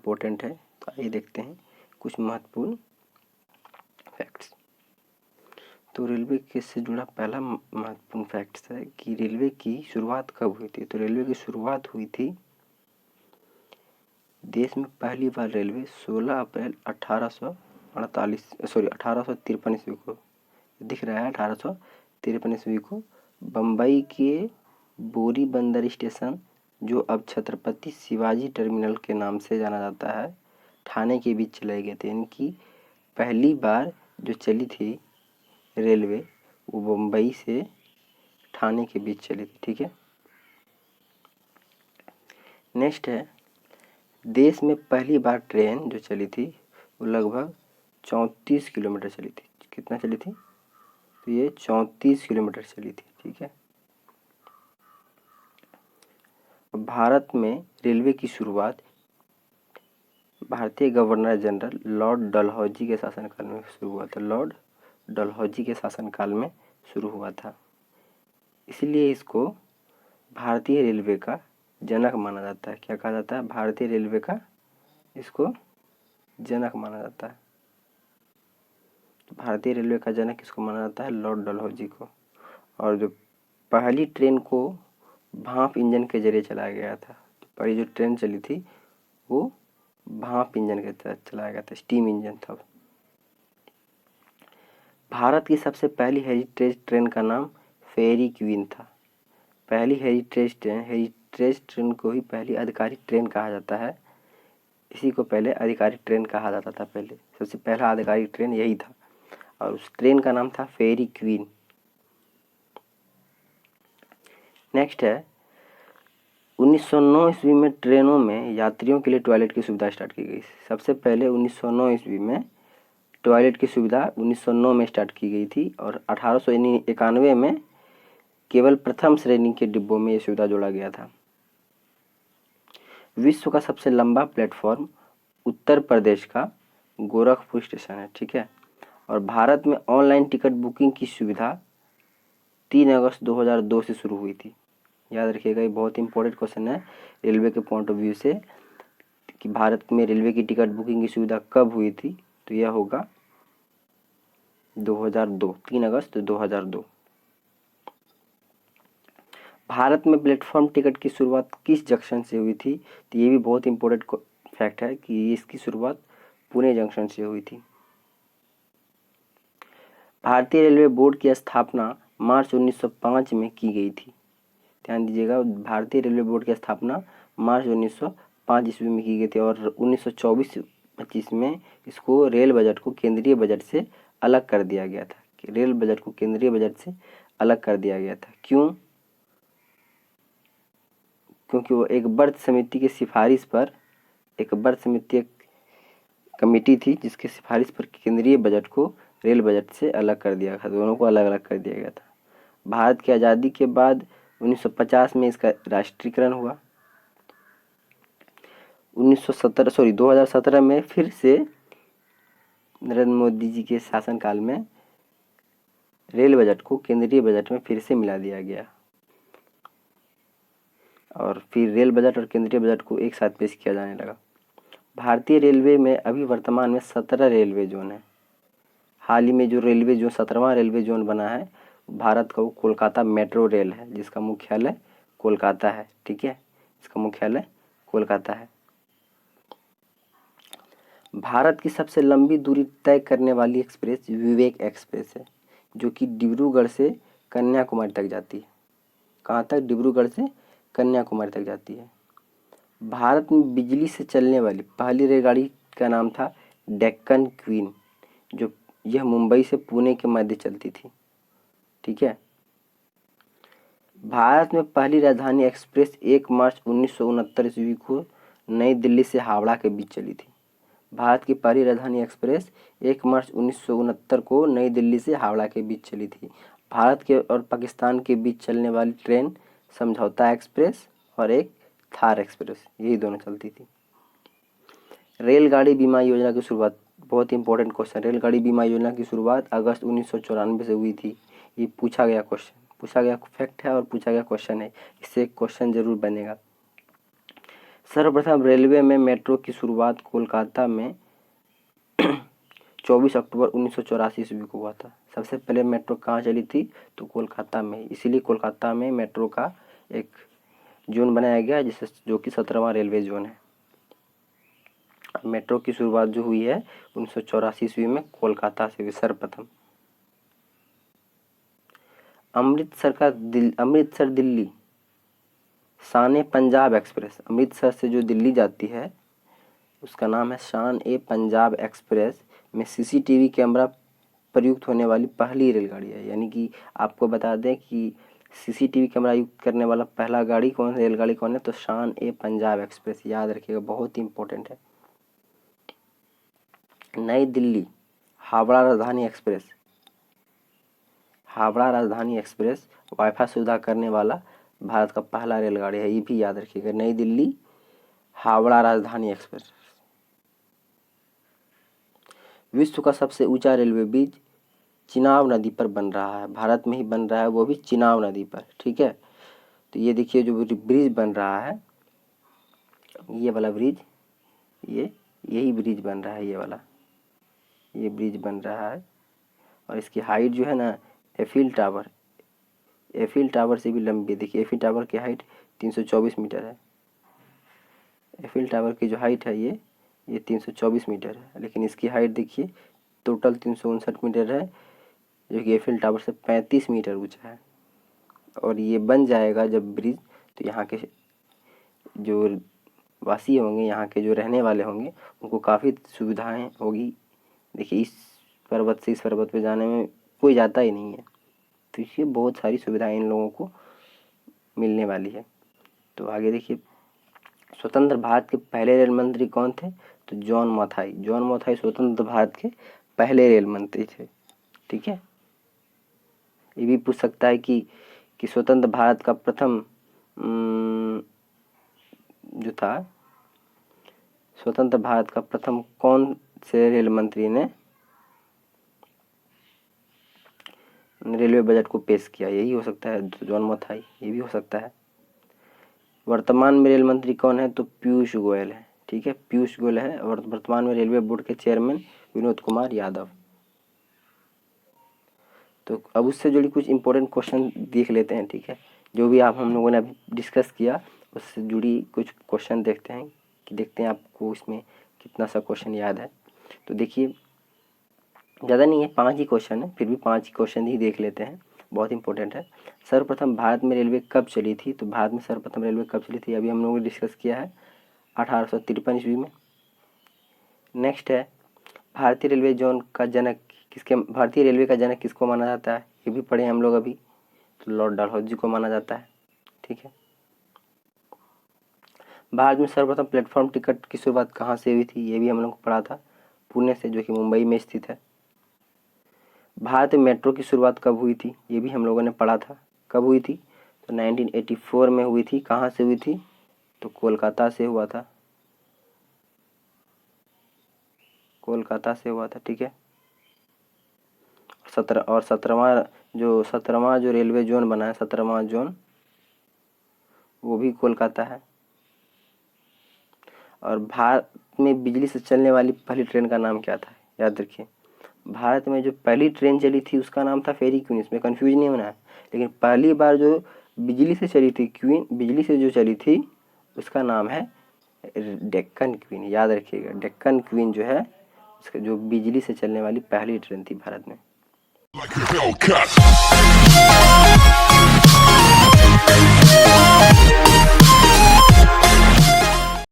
Important है। तो आइए देखते हैं कुछ महत्वपूर्ण फैक्ट्स। तो रेलवे के से जुड़ा पहला महत्वपूर्ण फैक्ट्स है कि रेलवे की शुरुआत कब हुई थी। तो रेलवे की शुरुआत हुई थी, देश में पहली बार रेलवे 16 अप्रैल 1853 ईस्वी को, दिख रहा है 1853 ईस्वी को, बम्बई के बोरी बंदर स्टेशन, जो अब छत्रपति शिवाजी टर्मिनल के नाम से जाना जाता है, ठाणे के बीच चलाए गए थे। इनकी पहली बार जो चली थी रेलवे, वो बम्बई से ठाणे के बीच चली थी। ठीक है, नेक्स्ट है, देश में पहली बार ट्रेन जो चली थी वो लगभग 34 किलोमीटर चली थी। कितना चली थी? तो ये 34 किलोमीटर चली थी। ठीक है, भारत में रेलवे की शुरुआत भारतीय गवर्नर जनरल लॉर्ड डलहौजी के शासनकाल में शुरू हुआ था। लॉर्ड डलहौजी के शासनकाल में शुरू हुआ था, इसलिए इसको भारतीय रेलवे का जनक माना जाता है। क्या कहा जाता है? भारतीय रेलवे का इसको जनक माना जाता है। भारतीय रेलवे का जनक किसको माना जाता है? लॉर्ड डलहौजी को। और जो पहली ट्रेन को भाप इंजन के जरिए चलाया गया था, तो पहली जो ट्रेन चली थी वो भाप इंजन के तहत चलाया गया था, स्टीम इंजन था। भारत की सबसे पहली हेरिटेज ट्रेन का नाम फेरी क्वीन था। पहली हेरिटेज ट्रेन को ही पहली आधिकारिक ट्रेन कहा जाता है। इसी को पहले आधिकारिक ट्रेन कहा जाता था। पहले सबसे पहला आधिकारिक ट्रेन यही था और उस ट्रेन का नाम था फेरी क्वीन। नेक्स्ट है, 1909 ईस्वी में ट्रेनों में यात्रियों के लिए टॉयलेट की सुविधा स्टार्ट की गई। सबसे पहले 1909 ईस्वी में टॉयलेट की सुविधा 1909 में स्टार्ट की गई थी और 1891 में केवल प्रथम श्रेणी के डिब्बों में यह सुविधा जोड़ा गया था। विश्व का सबसे लंबा प्लेटफॉर्म उत्तर प्रदेश का गोरखपुर स्टेशन है। ठीक है, और भारत में ऑनलाइन टिकट बुकिंग की सुविधा 3 अगस्त 2002 से शुरू हुई थी। याद रखिएगा, ये बहुत इंपॉर्टेंट क्वेश्चन है रेलवे के पॉइंट ऑफ व्यू से कि भारत में रेलवे की टिकट बुकिंग की सुविधा कब हुई थी। तो यह होगा 2002, 3 अगस्त 2002। भारत में प्लेटफॉर्म टिकट की शुरुआत किस जंक्शन से हुई थी? तो ये भी बहुत इंपॉर्टेंट फैक्ट है कि इसकी शुरुआत पुणे जंक्शन से हुई थी। भारतीय रेलवे बोर्ड की स्थापना मार्च 1905 में की गई थी। ध्यान दीजिएगा, भारतीय रेलवे बोर्ड की स्थापना मार्च 1905 ईस्वी में की गई थी और 1924-25 में इसको रेल बजट को केंद्रीय बजट से अलग कर दिया गया था। रेल बजट को केंद्रीय बजट से अलग कर दिया गया था। क्यों? क्योंकि वो एक बर्थ समिति की सिफारिश पर, एक बर्थ समिति एक कमेटी थी जिसकी सिफारिश पर केंद्रीय बजट को रेल बजट से अलग कर दिया था। दोनों को अलग अलग कर दिया गया था। भारत की आज़ादी के बाद 1950 में इसका राष्ट्रीयकरण हुआ। 2017 में फिर से नरेंद्र मोदी जी के शासनकाल में रेल बजट को केंद्रीय बजट में फिर से मिला दिया गया और फिर रेल बजट और केंद्रीय बजट को एक साथ पेश किया जाने लगा। भारतीय रेलवे में अभी वर्तमान में 17 रेलवे जोन है। हाल ही में जो रेलवे जो 17वां रेलवे जोन बना है भारत का, वो कोलकाता मेट्रो रेल है, जिसका मुख्यालय कोलकाता है। ठीक है, इसका मुख्यालय कोलकाता है। भारत की सबसे लंबी दूरी तय करने वाली एक्सप्रेस विवेक एक्सप्रेस है, जो कि डिब्रूगढ़ से कन्याकुमारी तक जाती है। कहाँ तक? डिब्रूगढ़ से कन्याकुमारी तक जाती है। भारत में बिजली से चलने वाली पहली रेलगाड़ी का नाम था डेक्कन क्वीन, जो यह मुंबई से पुणे के मध्य चलती थी। ठीक है, भारत में पहली राजधानी एक्सप्रेस 1 मार्च 1969 ईस्वी को नई दिल्ली से हावड़ा के बीच चली थी। भारत की पहली राजधानी एक्सप्रेस 1 मार्च 1969 को नई दिल्ली से हावड़ा के बीच चली थी। भारत के और पाकिस्तान के बीच चलने वाली ट्रेन समझौता एक्सप्रेस और एक थार एक्सप्रेस, यही दोनों चलती थी। रेलगाड़ी बीमा योजना की शुरुआत, बहुत इंपॉर्टेंट क्वेश्चन, रेलगाड़ी बीमा योजना की शुरुआत अगस्त 1994 से हुई थी। ये पूछा गया क्वेश्चन, पूछा गया फैक्ट है और पूछा गया क्वेश्चन है, इससे एक क्वेश्चन जरूर बनेगा। सर्वप्रथम रेलवे में मेट्रो की शुरुआत कोलकाता में 24 अक्टूबर 1984 ईस्वी को हुआ था। सबसे पहले मेट्रो कहाँ चली थी? तो कोलकाता में। इसीलिए कोलकाता में मेट्रो का एक जोन बनाया गया जिससे जो कि 17वां रेलवे जोन है। मेट्रो की शुरुआत जो हुई है 1984 ईस्वी में कोलकाता से हुई सर्वप्रथम। अमृतसर दिल्ली शान पंजाब एक्सप्रेस, अमृतसर से जो दिल्ली जाती है उसका नाम है शान ए पंजाब एक्सप्रेस में सीसीटीवी कैमरा प्रयुक्त होने वाली पहली रेलगाड़ी है। यानी कि आपको बता दें कि सीसीटीवी कैमरा युक्त करने वाला पहला गाड़ी कौन, रेलगाड़ी कौन है? तो शान ए पंजाब एक्सप्रेस, याद रखिएगा, बहुत ही इंपॉर्टेंट है। नई Delhi Howrah Rajdhani express, Howrah Rajdhani express wifi सुविधा करने वाला भारत का पहला रेलगाड़ी है, ये भी याद रखिएगा। नई दिल्ली हावड़ा राजधानी एक्सप्रेस। विश्व का सबसे ऊंचा रेलवे ब्रिज चिनाब नदी पर बन रहा है, भारत में ही बन रहा है, वो भी चिनाब नदी पर। ठीक है, तो ये देखिए जो ब्रिज बन रहा है, ये वाला ब्रिज, यही ब्रिज बन रहा है, ये वाला, ये ब्रिज बन रहा है। और इसकी हाइट जो है ना, एफिल टावर से भी लंबी है। देखिए एफिल टावर की हाइट 324 मीटर है। एफिल टावर की जो हाइट है ये 324 मीटर है, लेकिन इसकी हाइट देखिए टोटल 359 मीटर है, जो कि एफिल टावर से 35 मीटर ऊंचा है। और ये बन जाएगा जब ब्रिज, तो यहाँ के जो वासी होंगे, यहाँ के जो रहने वाले होंगे, उनको काफ़ी सुविधाएं होगी। देखिए इस पर्वत से इस पर्वत पे जाने में कोई जाता ही नहीं है, तो इससे बहुत सारी सुविधाएं इन लोगों को मिलने वाली है। तो आगे देखिए, स्वतंत्र भारत के पहले रेल मंत्री कौन थे? तो जॉन मथाई स्वतंत्र भारत के पहले रेल मंत्री थे। ठीक है, ये भी पूछ सकता है कि स्वतंत्र भारत का प्रथम जो था, स्वतंत्र भारत का प्रथम कौन से रेल मंत्री ने रेलवे बजट को पेश किया? यही हो सकता है जॉन मथाई, ये भी हो सकता है। वर्तमान में रेल मंत्री कौन है? तो पीयूष गोयल है। ठीक है, पीयूष गोयल है, और वर्तमान में रेलवे बोर्ड के चेयरमैन विनोद कुमार यादव। तो अब उससे जुड़ी कुछ इंपॉर्टेंट क्वेश्चन देख लेते हैं। ठीक है, जो भी आप हम लोगों ने अभी डिस्कस किया उससे जुड़ी कुछ क्वेश्चन देखते हैं आपको इसमें कितना सा क्वेश्चन याद है। तो देखिए ज़्यादा नहीं है, 5 ही क्वेश्चन है, फिर भी 5 ही क्वेश्चन ही देख लेते हैं, बहुत इंपॉर्टेंट है। सर्वप्रथम भारत में रेलवे कब चली थी? तो भारत में सर्वप्रथम रेलवे कब चली थी, अभी हम लोगों ने डिस्कस किया है, 1853 ईस्वी में। नेक्स्ट है, भारतीय रेलवे का जनक किसको माना जाता है? ये भी पढ़े हम लोग अभी, तो लॉर्ड डलहौजी को माना जाता है। ठीक है, भारत में सर्वप्रथम प्लेटफॉर्म टिकट की शुरुआत कहाँ से हुई थी? ये भी हम लोग को पढ़ा था, पुणे से, जो कि मुंबई में स्थित है। भारत में मेट्रो की शुरुआत कब हुई थी? ये भी हम लोगों ने पढ़ा था, कब हुई थी? तो 1984 में हुई थी। कहाँ से हुई थी? तो कोलकाता से हुआ था, कोलकाता से हुआ था। ठीक है, 17वां जो रेलवे जोन बना है, 17वां जोन, वो भी कोलकाता है। और भारत में बिजली से चलने वाली पहली ट्रेन का नाम क्या था? याद रखिए, भारत में जो पहली ट्रेन चली थी उसका नाम था फेरी क्वीन, इसमें कंफ्यूज नहीं होना है। लेकिन पहली बार जो बिजली से चली थी, बिजली से जो चली थी, उसका नाम है डेक्कन क्वीन, याद रखिएगा। डेक्कन क्वीन जो है, उसका जो बिजली से चलने वाली पहली ट्रेन थी भारत में।